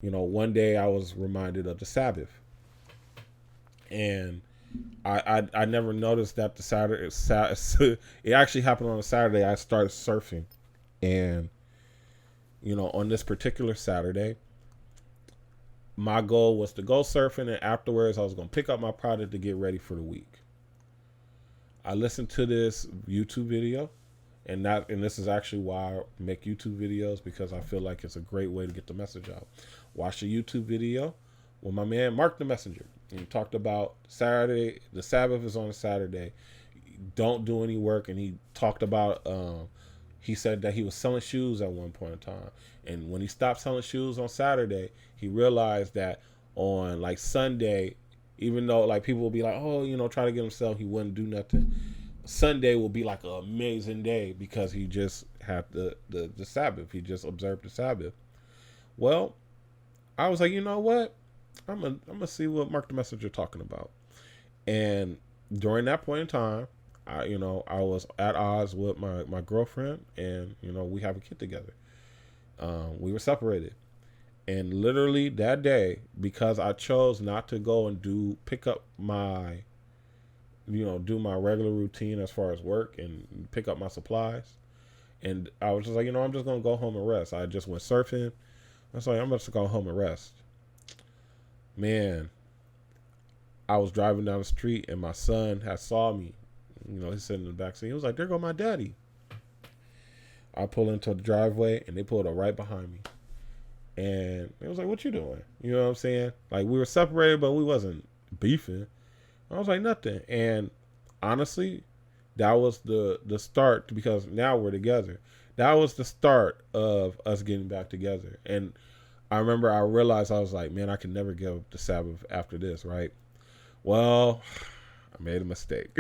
One day I was reminded of the Sabbath, and I never noticed that the it actually happened on a Saturday. I started surfing, and on this particular Saturday, my goal was to go surfing, and afterwards I was going to pick up my product to get ready for the week. I listened to this YouTube video, and this is actually why I make YouTube videos, because I feel like it's a great way to get the message out. Watch the YouTube video with my man Mark the Messenger. And he talked about Saturday. The Sabbath is on a Saturday. Don't do any work. And he talked about. He said that he was selling shoes at one point in time, and when he stopped selling shoes on Saturday, he realized that on like Sunday, even though like people will be like, oh, try to get him sell, he wouldn't do nothing. Sunday will be like an amazing day because he just had the Sabbath. He just observed the Sabbath. Well, I was like, you know what? I'm gonna see what Mark the Messenger talking about. And during that point in time, I was at odds with my girlfriend, and we have a kid together. We were separated, and literally that day, because I chose not to go and pick up my do my regular routine as far as work and pick up my supplies. And I was just like, I'm just gonna go home and rest. I just went surfing. I was like, I'm just gonna go home and rest. Man, I was driving down the street and my son had saw me. He's sitting in the back seat. He was like, "There go my daddy." I pull into the driveway and they pulled up right behind me. And it was like, "What you doing?" You know what I'm saying? Like, we were separated, but we wasn't beefing. I was like, "Nothing." And honestly, that was the start, because now we're together. That was the start of us getting back together. And I remember I realized, I was like, man, I can never give up the Sabbath after this, right? Well, I made a mistake.